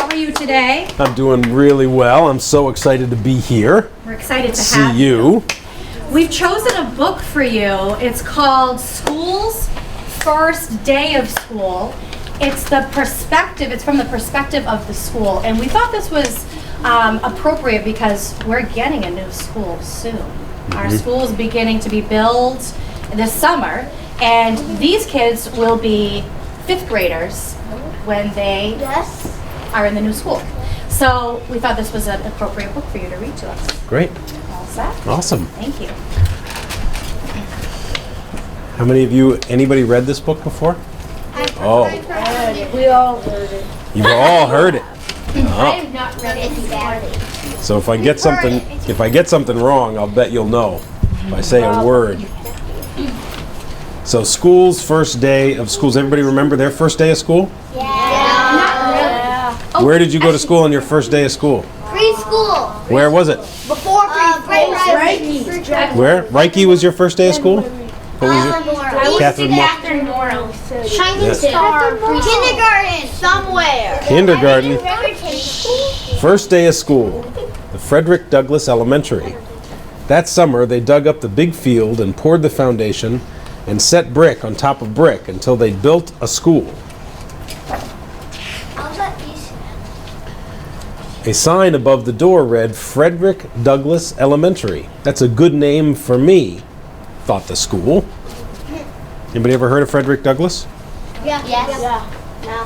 How are you today? I'm doing really well. I'm so excited to be here. We're excited to See have you. We've chosen a book for you. It's called School's First Day of School. It's from the perspective of the school. And we thought this was appropriate because we're getting a new school soon. Our school is beginning to be built this summer, and these kids will be 5th graders when they are in the new school. So we thought this was an appropriate book for you to read to us. Great. All set? Awesome. Thank you. How many of you, anybody read this book before? Oh, We all heard it. you've all heard it. I have not read it before. So if I get something wrong, I'll bet you'll know if I say a word. So school's first day of school. Does everybody remember their first day of school? Where did you go to school on your first day of school? Preschool. Where was it? Before preschool. Where? Reiki was your first day of school? What was your? Catherine Moore. Shining Star. Kindergarten. Somewhere. Kindergarten. First day of school. The Frederick Douglass Elementary. That summer, they dug up the big field and poured the foundation and set brick on top of brick until they built a school. A sign above the door read, Frederick Douglass Elementary. That's a good name for me, thought the school. Anybody ever heard of Frederick Douglass? Yes. No.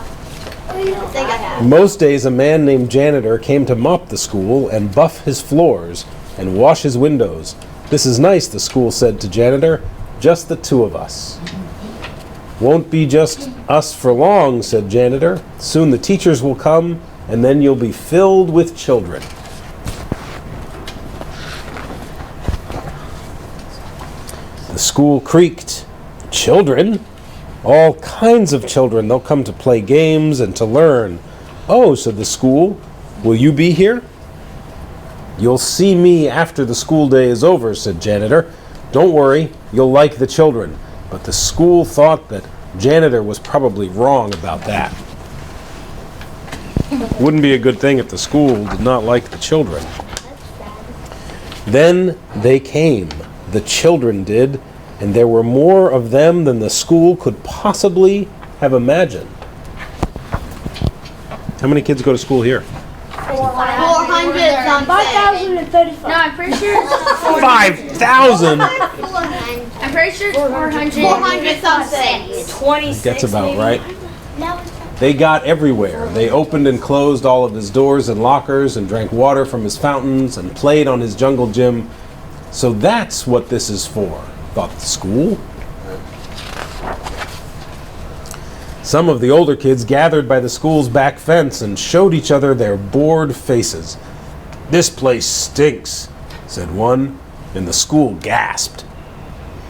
I think I have. Most days, a man named Janitor came to mop the school and buff his floors and wash his windows. This is nice, the school said to Janitor. Just the two of us. Won't be just us for long, said Janitor. Soon the teachers will come, and then you'll be filled with children. The school creaked. Children? All kinds of children. They'll come to play games and to learn. Oh, said the school. Will you be here? You'll see me after the school day is over, said Janitor. Don't worry, you'll like the children. But the school thought that Janitor was probably wrong about that. Wouldn't be a good thing if the school did not like the children. Then they came. The children did, and there were more of them than the school could possibly have imagined. How many kids go to school here? 400 something. 5,035. No, I'm pretty sure it's 5,000! I'm pretty sure it's 400. 400 something. 26. That's about maybe. right. They got everywhere. They opened and closed all of his doors and lockers and drank water from his fountains and played on his jungle gym. So that's what this is for, thought the school. Some of the older kids gathered by the school's back fence and showed each other their bored faces. This place stinks, said one, and the school gasped.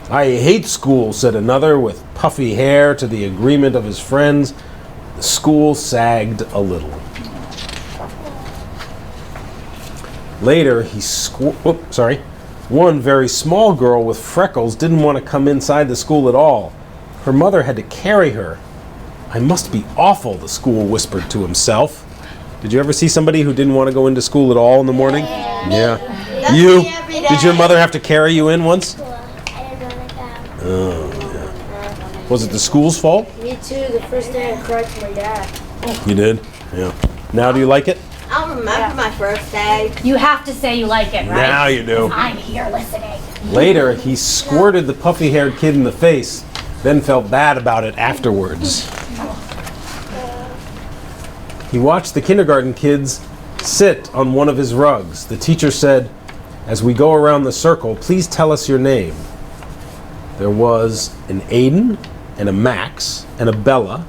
I hate school, said another with puffy hair to the agreement of his friends. The school sagged a little. Later, one very small girl with freckles didn't want to come inside the school at all. Her mother had to carry her. I must be awful, the school whispered to himself. Did you ever see somebody who didn't want to go into school at all in the morning? Yeah. You? Did your mother have to carry you in once? Oh, yeah. Was it the school's fault? Me too. The first day I cried to my dad. You did? Yeah. Now do you like it? I don't remember my first day. You have to say you like it, right? Now you do. I'm here listening. Later, he squirted the puffy-haired kid in the face, then felt bad about it afterwards. He watched the kindergarten kids sit on one of his rugs. The teacher said, as we go around the circle, please tell us your name. There was an Aiden, and a Max, and a Bella,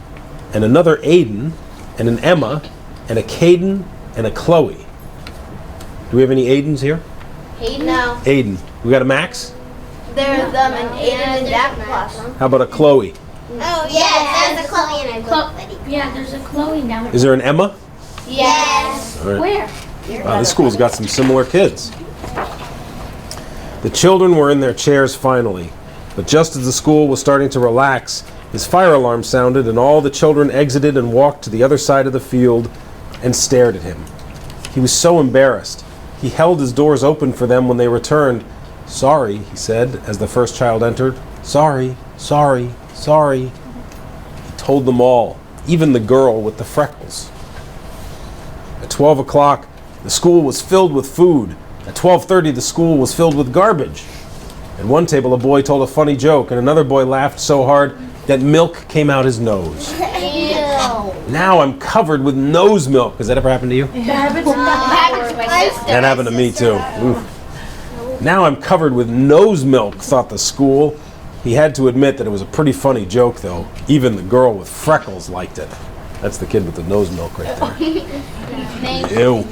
and another Aiden, and an Emma, and a Caden, and a Chloe. Do we have any Aidens here? Hayden? No. Aiden. We got a Max? There's an Aiden in that class. How about a Chloe? Oh, yes. There's a Chloe and a Chloe. Yeah, there's a Chloe now. Is there an Emma? Yes. All right. Where? Wow, this school's got some similar kids. The children were in their chairs finally, but just as the school was starting to relax, his fire alarm sounded and all the children exited and walked to the other side of the field and stared at him. He was so embarrassed. He held his doors open for them when they returned. "Sorry," he said as the first child entered. "Sorry, sorry, sorry." He told them all, even the girl with the freckles. At 12 o'clock, the school was filled with food. At 12:30, the school was filled with garbage. At one table, a boy told a funny joke, and another boy laughed so hard that milk came out his nose. Now I'm covered with nose milk. Has that ever happened to you? That happened to my sister. That happened to me too. Oof. Now I'm covered with nose milk, thought the school. He had to admit that it was a pretty funny joke, though. Even the girl with freckles liked it. That's the kid with the nose milk right there. Ew.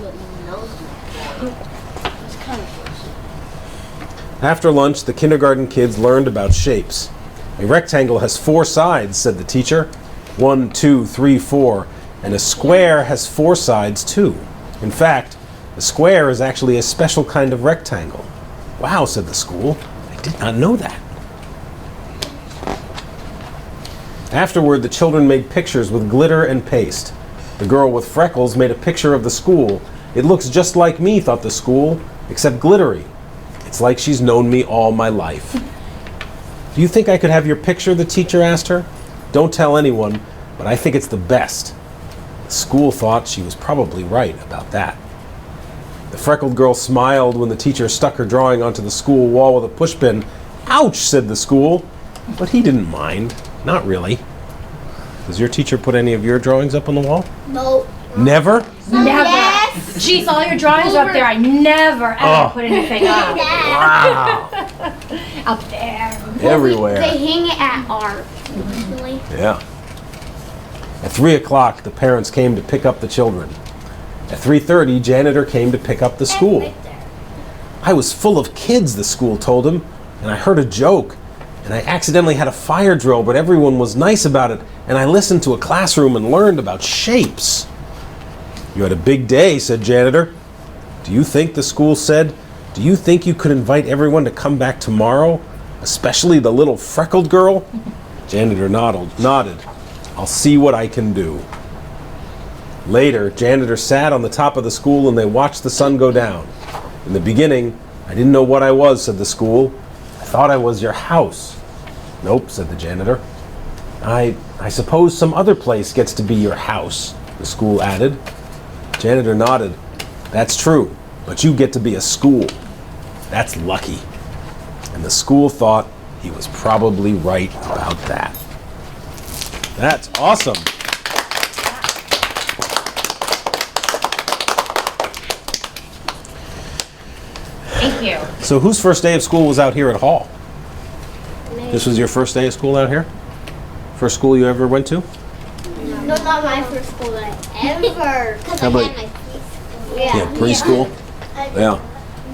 After lunch, the kindergarten kids learned about shapes. "A rectangle has 4 sides," said the teacher. 1, 2, 3, 4. And a square has 4 sides, too. In fact, a square is actually a special kind of rectangle. "Wow," said the school. "I did not know that." Afterward, the children made pictures with glitter and paste. The girl with freckles made a picture of the school. "It looks just like me," thought the school, "except glittery. It's like she's known me all my life." "Do you think I could have your picture?" the teacher asked her. "Don't tell anyone, but I think it's the best." The school thought she was probably right about that. The freckled girl smiled when the teacher stuck her drawing onto the school wall with a pushpin. "Ouch," said the school. But he didn't mind. Not really. Does your teacher put any of your drawings up on the wall? No. Never? Never. Jeez, all your drawings are up there. I never ever put anything up. Wow. Up there. Everywhere. They hang it at art. Yeah. At 3 o'clock, the parents came to pick up the children. At 3:30, janitor came to pick up the school. "I was full of kids," the school told him, "and I heard a joke. And I accidentally had a fire drill, but everyone was nice about it. And I listened to a classroom and learned about shapes." "You had a big day," said janitor. "Do you think," the school said, "do you think you could invite everyone to come back tomorrow? Especially the little freckled girl?" Janitor nodded. "I'll see what I can do." Later, janitor sat on the top of the school and they watched the sun go down. "In the beginning, I didn't know what I was," said the school. "I thought I was your house." "Nope," said the janitor. I suppose some other place gets to be your house," the school added. Janitor nodded. "That's true, but you get to be a school. That's lucky." And the school thought he was probably right about that. That's awesome. Thank you. So whose first day of school was out here at Hall? This was your first day of school out here? First school you ever went to? No, not my first school that I ever. How about preschool? Yeah.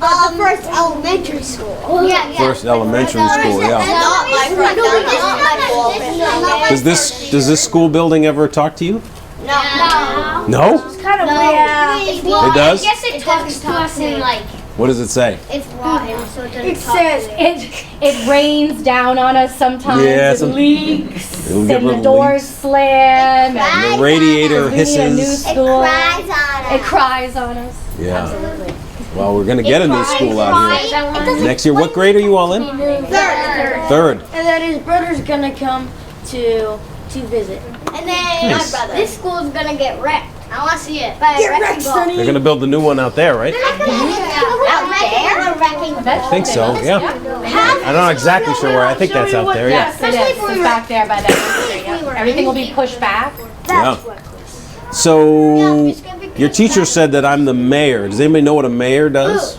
The first elementary school. Yeah. First elementary school, yeah. Not my first. Not my Does this school building ever talk to you? No. No? It's kind of weird. It does? I guess it talks to us in like. What does it say? It's rotten, so it doesn't It talk says to it. it rains down on us sometimes. Yeah, it leaks, It'll get and the little doors leaks. slam. And The radiator we need a new hisses. school. Cries on us. It cries on us. Yeah. Well, we're going to get a new school out here next year. What grade are you all in? Third. And then his brother's gonna come to visit. And then Nice. my brother. This school's gonna get wrecked. I want to see it. By a wrecking ball. They're going to build the new one out there, right? Out there? A wrecking ball. I think so, yeah. I'm not exactly sure where. I think that's out there, yeah. Yes, it is. It's back there by that. Everything will be pushed back. Yeah. So, your teacher said that I'm the mayor. Does anybody know what a mayor does?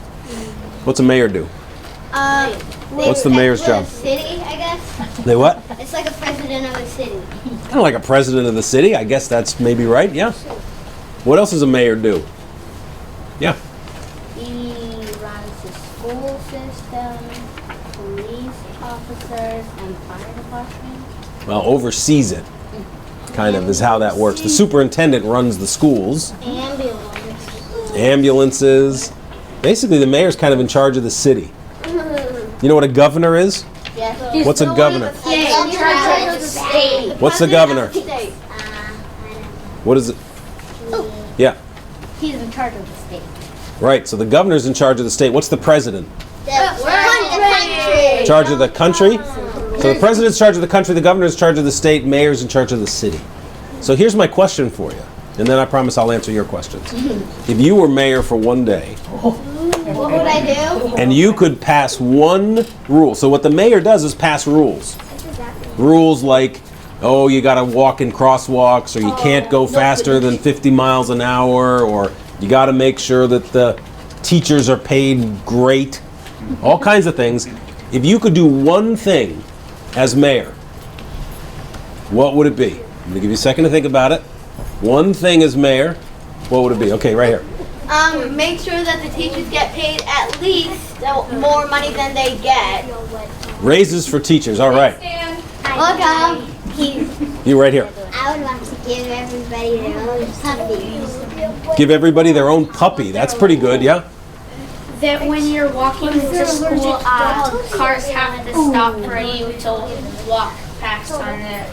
What's a mayor do? What's the mayor's job? City, I guess. They what? It's like a president of a city. Kind of like a president of the city. I guess that's maybe right, yeah. What else does a mayor do? Yeah. He runs the school system, police officers, and fire department. Well, oversees it, kind of, is how that works. The superintendent runs the schools, ambulances. Basically, the mayor's kind of in charge of the city. You know what a governor is? Yes. What's a governor? What's the governor? What is it? Yeah. He's in charge of the state. Right, so the governor's in charge of the state. What's the president? The country. In charge of the country? So the president's in charge of the country, the governor's in charge of the state, mayor's in charge of the city. So here's my question for you, and then I promise I'll answer your questions. If you were mayor for one day, What would I do? and you could pass one rule. So what the mayor does is pass rules. Rules like, oh, you gotta walk in crosswalks, or you can't go faster than 50 miles an hour, or you gotta make sure that the teachers are paid great. All kinds of things. If you could do one thing as mayor, what would it be? I'm gonna give you a second to think about it. One thing as mayor, what would it be? Okay, right here. Make sure that the teachers get paid at least more money than they get. Raises for teachers, all right. Welcome. You right here. I would want to give everybody their own puppies. Give everybody their own puppy. That's pretty good, yeah? That when you're walking to school, cars have to stop for you to walk past on the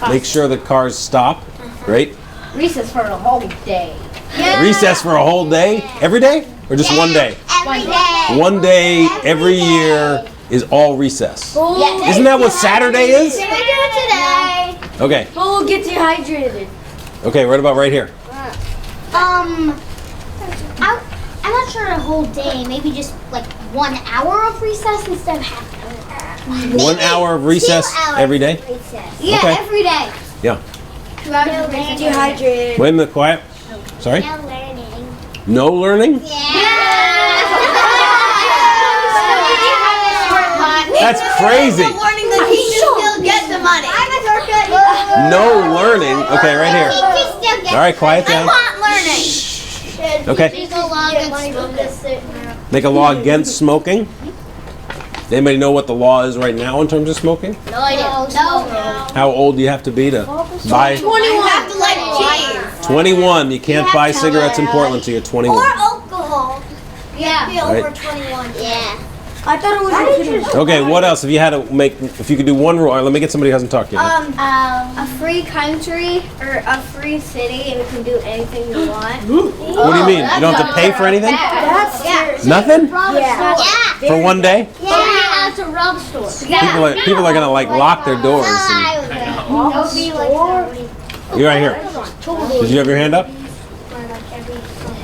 Make sure the cars stop. Great. recess for the whole day. Recess for a whole day? Every day? Or just one day? Every day. One day every year is all recess. Yes. Isn't that what Saturday is? Can we do it today? Okay. But we'll get dehydrated. Okay, right about right here. I'm not sure a whole day. Maybe just like 1 hour of recess instead of half an hour. 1 hour of recess 2 hours every day? of recess. Yeah, Okay. every day. Yeah. Dehydrated. Wait a minute, quiet. Sorry? No learning. No learning? That's crazy. Warning the teachers still get the money. No learning. Okay, right here. All right, quiet down. Not learning. Okay. There's a law against smoking. Make a law against smoking. Anybody know what the law is right now in terms of smoking? No idea. No. How old do you have to be to buy? 21. You have to like cheese. 21. You can't buy cigarettes in Portland till you're 21. alcohol. Yeah. Be Right. over 21. Yeah. I thought it was Okay, what else? If you had to make, if you could do one rule, all right, let me get somebody who hasn't talked yet. A free country or a free city, and we can do anything we want. What do you mean? You don't have to pay for anything? That's scary. Nothing? Yeah. For one day? Yeah. It's a rub store. People are gonna like lock their doors. And, That would be like you're right here. Did you have your hand up?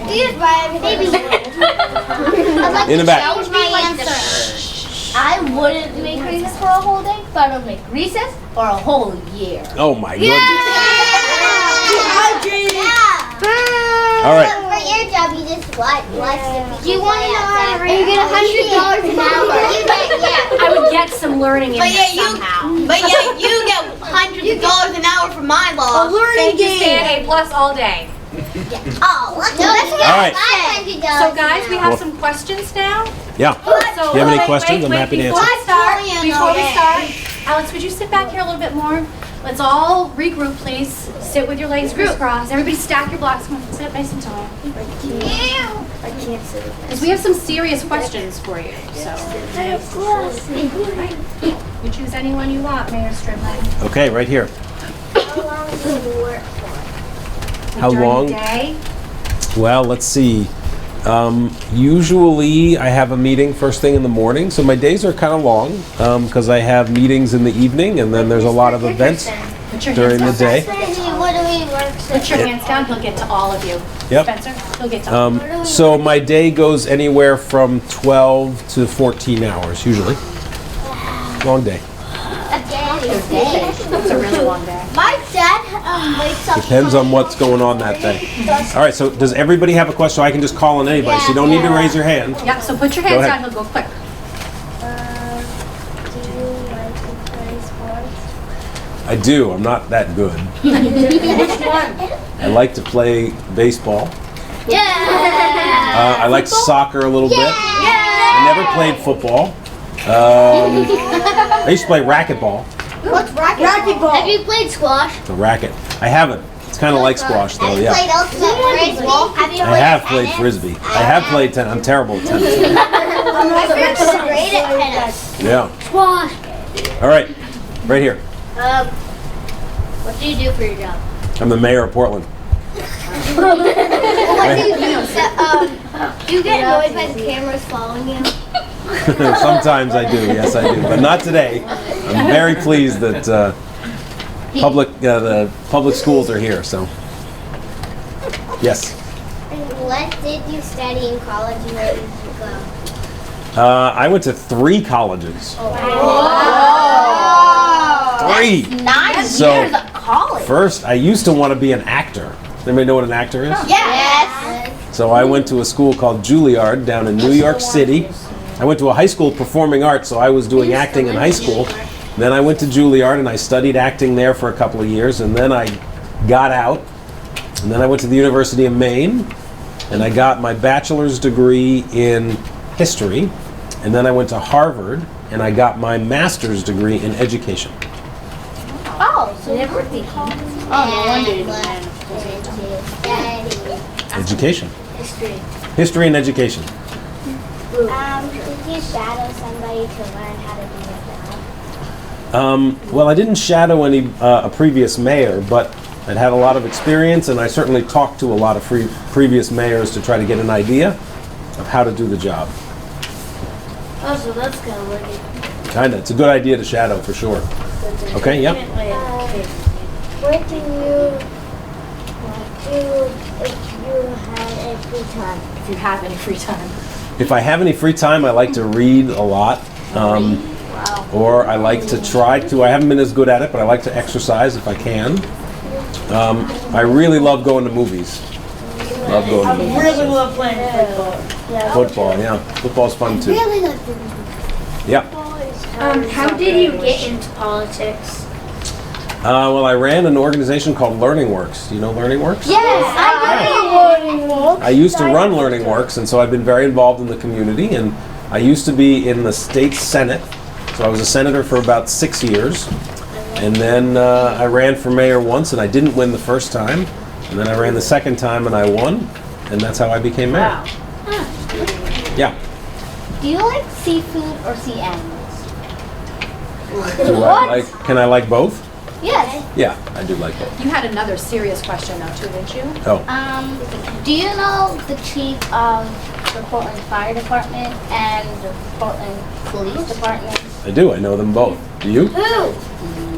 maybe. In the back. That was my answer. I wouldn't make recess for a whole day, but I would make recess for a whole year. Oh my goodness. Yeah. All right. For your job, you just watch Do you want to know how to read? You get $100 an hour. I would get some learning in But there yeah, somehow. you get hundreds of dollars an hour for my law. Thank you, Stan. A+ all day. Oh, that's All right. $500. So guys, we have some questions now. Yeah. So Do you have any questions? I'm happy to before answer. Before we start, Alex, would you sit back here a little bit more? Let's all regroup, please. Sit with your legs crisscrossed. Everybody stack your blocks. Come on, sit up nice and tall. I can't sit. Because we have some serious questions for you. So you choose anyone you want, Mayor Strimling. Okay, right here. How long do you work for? How During long? the day? Well, let's see. Usually I have a meeting first thing in the morning, so my days are kind of long because I have meetings in the evening and then there's a lot of events Put your during the hands down. day. What do we work Put your hands down. He'll get to all of you. Yep. Spencer, he'll get to all. So my day goes anywhere from 12 to 14 hours, usually. Long day. It's a really long day. My dad wakes up. Depends on what's going on that day. All right, so does everybody have a question? So I can just call on anybody, so you don't need to raise your hand. Yep, so put your Go hands ahead. down. He'll go quick. Do you like to play sports? I do. I'm not that good. I like to play baseball. Yeah. I like soccer a little bit. I never played football. I used to play racquetball. What's racquetball? Have you played squash? The racket. I haven't. It's kind of like squash, though. Have you Yeah. played ultimate frisbee? Have you I have played frisbee. I have played tennis. I'm terrible at tennis. My friend's great at tennis. Yeah. Squash. All right. Right here. What do you do for your job? I'm the mayor of Portland. What Do you get annoyed by the cameras following you? Sometimes I do, yes I do, but not today. I'm very pleased that the public schools are here. So, yes. And what did you study in college and where did you go? I went to 3 colleges. Oh. 3. 9 So, years of college. First, I used to want to be an actor. Does anybody know what an actor is? Yes. So I went to a school called Juilliard down in New York City. I went to a high school performing arts, so I was doing acting in high school. Then I went to Juilliard and I studied acting there for a couple of years, and then I got out. And then I went to the University of Maine, and I got my bachelor's degree in history. And then I went to Harvard, and I got my master's degree in education. Oh, so never think. Oh, no wonder you Education. History. History and education. Did you shadow somebody to learn how to do your job? Well, I didn't shadow a previous mayor, but I'd had a lot of experience, and I certainly talked to a lot of previous mayors to try to get an idea of how to do the job. Oh, so that's kind of working. Kinda. It's a good idea to shadow for sure. Okay, yep. What do you do if you have a free time? If you have any free time. If I have any free time, I like to read a lot. Or I like to try to, I haven't been as good at it, but I like to exercise if I can. I really love going to movies. Love going to movies. Really love playing football. Football, yeah. Football's fun too. Really good. Yeah. How did you get into politics? Well, I ran an organization called Learning Works. Do you know Learning Works? Yes, I used to run Learning Works, and so I've been very involved in the community. And I used to be in the state senate, so I was a senator for about 6 years. And then I ran for mayor once, and I didn't win the first time. And then I ran the second time, and I won. And that's how I became mayor. Yeah. Do you like seafood or sea animals? Can I like both? Yes. Yeah, I do like both. You had another serious question though too, didn't you? Oh. Do you know the chief of the Portland Fire Department and the Portland Police Department? I do. I know them both. Do you? Who?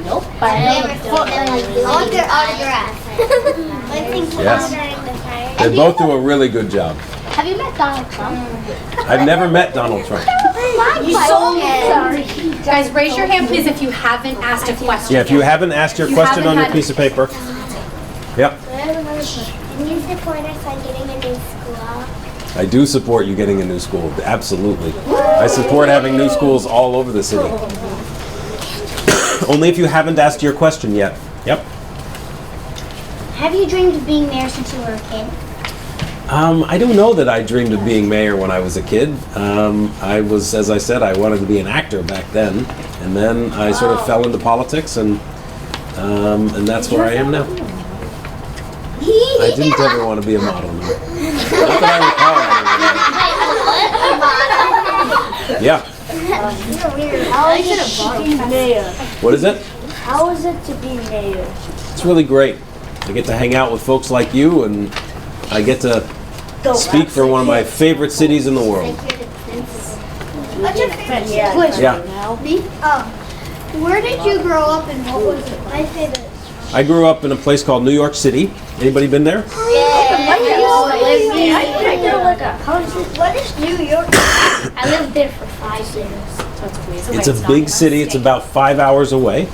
Nope. But I know the Portland autograph. Yes. They both do a really good job. Have you met Donald Trump? I've never met Donald Trump. Sorry. Guys, raise your hand please if you haven't asked a question. Yeah, if you haven't asked your You question haven't on your had- piece of paper. Yep. And you support us on getting a new school? I do support you getting a new school. Absolutely. I support having new schools all over the city. Only if you haven't asked your question yet. Yep. Have you dreamed of being mayor since you were a kid? I don't know that I dreamed of being mayor when I was a kid. I was, as I said, I wanted to be an actor back then, and then I sort of fell into politics, and that's where I am now. I didn't ever want to be a model. No. Not that I recall. Yeah. How is it to be mayor? What is it? How is it to be mayor? It's really great. I get to hang out with folks like you, and I get to speak for one of my favorite cities in the world. What's your favorite Yeah. Where did you grow up and what was it? My favorite. I grew up in a place called New York City. Anybody been there? What is New York? I lived there for 5 years. It's a big city. It's about 5 hours away,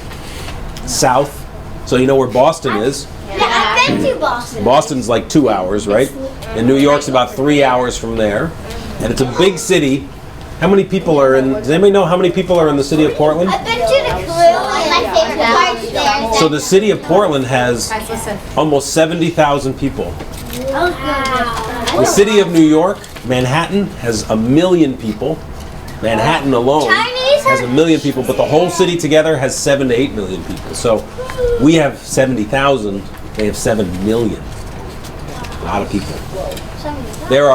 south. So you know where Boston is. Yeah, I've been to Boston. Boston's like 2 hours, right? And New York's about 3 hours from there. And it's a big city. How many people are in, does anybody know how many people are in the city of Portland? I've been to the crew. My favorite part's there. So the city of Portland has Guys, listen. almost 70,000 people. Wow. The city of New York, Manhattan, has 1 million people. Manhattan alone has 1 million people, but the whole city together has 7 to 8 million people. So we have 70,000, they have 7 million. A lot of people. There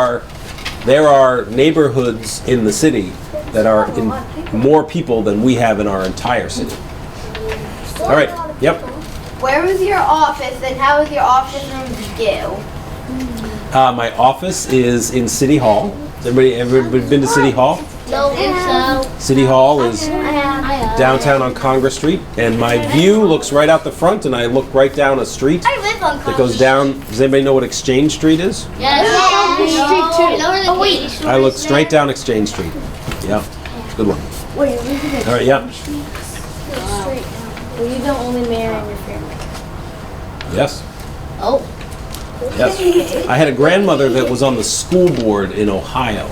are neighborhoods in the city that are in more people than we have in our entire city. All right, yep. Where was your office and how was your office room view? My office is in City Hall. Everybody been to City Hall? No, so. City Hall is downtown on Congress Street, and my view looks right out the front, and I look right down a street I live on that goes down. Does anybody know what Exchange Street is? Yes. Oh, wait. I look straight down Exchange Street. Yeah, good one. Wait, you're living in All right, yeah. Were you the only mayor in your family? Yes. Oh. Yes. I had a grandmother that was on the school board in Ohio.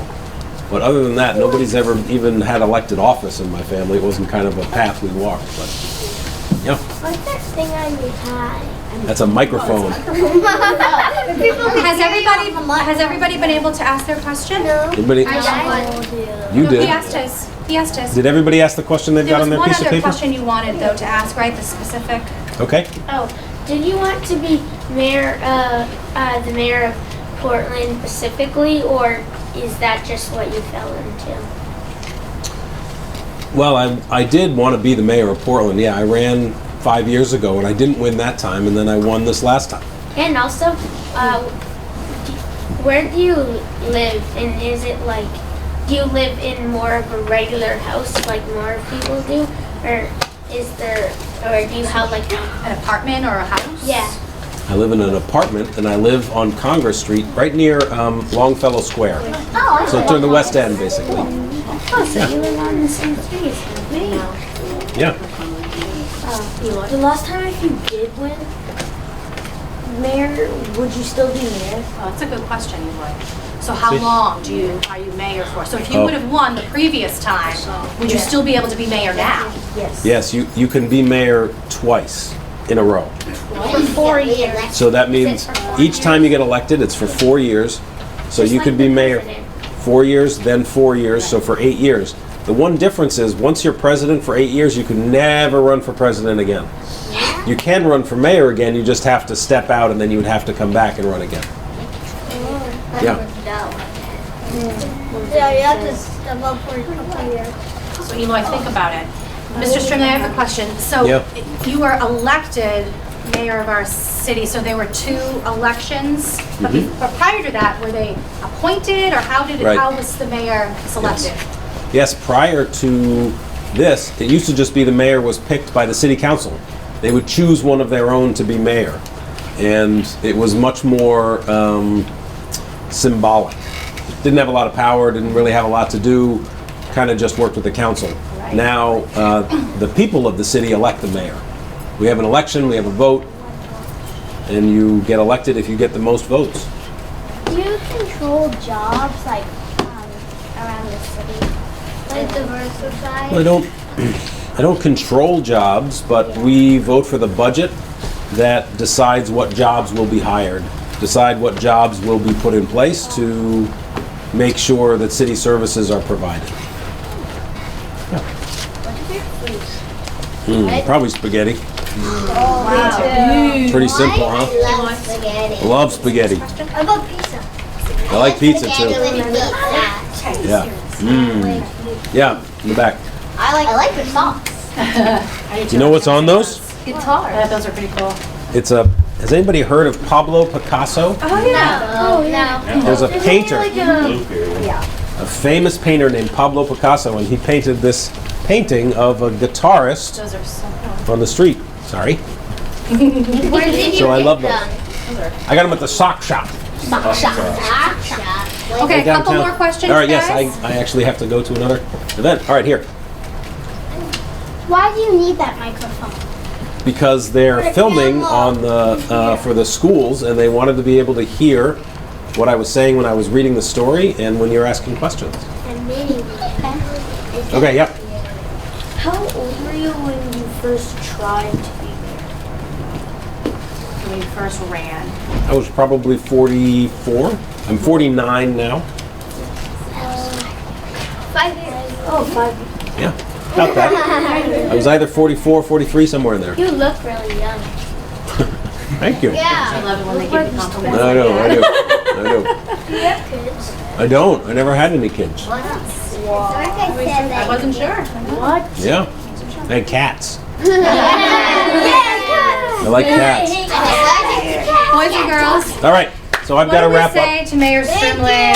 But other than that, nobody's ever even had elected office in my family. It wasn't kind of a path we walked. But, yeah. What's that thing on your tie? That's a microphone. Has everybody been able to ask their question? Anybody? You He did. asked his. He asked his. Did everybody ask the question they've There got was on their one piece of other paper? question you wanted though to ask, right? The specific. Okay. Oh, did you want to be mayor, the mayor of Portland specifically, or is that just what you fell into? Well, I did want to be the mayor of Portland. Yeah, I ran 5 years ago, and I didn't win that time, and then I won this last time. And also, where do you live? And is it like, do you live in more of a regular house like more people do, or is there, or do you have like An apartment or a house? Yeah. I live in an apartment, and I live on Congress Street, right near Longfellow Square. Oh, So to the west end, basically. Oh, so you live on the same street as me. Yeah. The last time if you did win mayor, would you still be mayor? Oh, that's a good question. You would. So how See- long are you mayor for? So if you Oh. would have won the previous time, would you still be able to be mayor now? Yes. Yes, you can be mayor twice in a row. For 4 years. So that means each time you get elected, it's for 4 years. So you could be mayor 4 years, then 4 years, so for 8 years. The one difference is, once you're president for 8 years, you can never run for president again. You can run for mayor again, you just have to step out and then you would have to come back and run again. Yeah. Yeah, you have to step up for a couple years. So Eloy, think about it. Mr. Strimling, I have a question. So Yeah. you were elected mayor of our city, so there were 2 elections. But but prior to that, were they appointed, or Right. how was the mayor selected? Yes, prior to this, it used to just be the mayor was picked by the city council. They would choose one of their own to be mayor. And it was much more symbolic. Didn't have a lot of power, didn't really have a lot to do, kind of just worked with the council. Now, the people of the city elect the mayor. We have an election, we have a vote, and you get elected if you get the most votes. Do you control jobs like around the city? Like diversify? Well, I don't control jobs, but we vote for the budget that decides what jobs will be hired, decide what jobs will be put in place to make sure that city services are provided. Probably spaghetti. Pretty simple, huh? I love spaghetti. Love spaghetti. What about pizza? I like pizza Spaghetti too. with pizza. Yeah. Yeah, in the back. I like the sauce. You know what's on those? Yeah, those are pretty cool. It's a. Has anybody heard of Pablo Picasso? Oh yeah. Oh, no. There's a painter, a famous painter named Pablo Picasso, and he painted this painting of a guitarist Those are so cool. on the street. Sorry. Where did you So I get love those. them? I got them at the sock shop. Sock shop. Okay, a couple downtown. more questions, All right, yes, guys. I actually have to go to another event. All right, here. Why do you need that microphone? Because they're filming on the for the schools, and they wanted to be able to hear what I was saying when I was reading the story and when you're asking questions. Okay, yep. How old were you when you first tried to be mayor? When you first ran. I was probably 44. I'm 49 now. 5 years. Oh, 5 years. Yeah, about that. I was either 44 or 43, somewhere in there. You look really young. Thank you. I Yeah. love it when they give you compliments. I know, I do. Do you have kids? I don't. I never had any kids. I wasn't sure. What? Yeah. I had cats. Yeah, I like cats. Boys and girls. All right. So I've got to wrap What do we say up. to Mayor Strimling?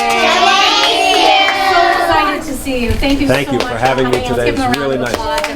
So excited to see you. Thank you so much Thank you for having me us. today. Give him a It's round really of nice. applause.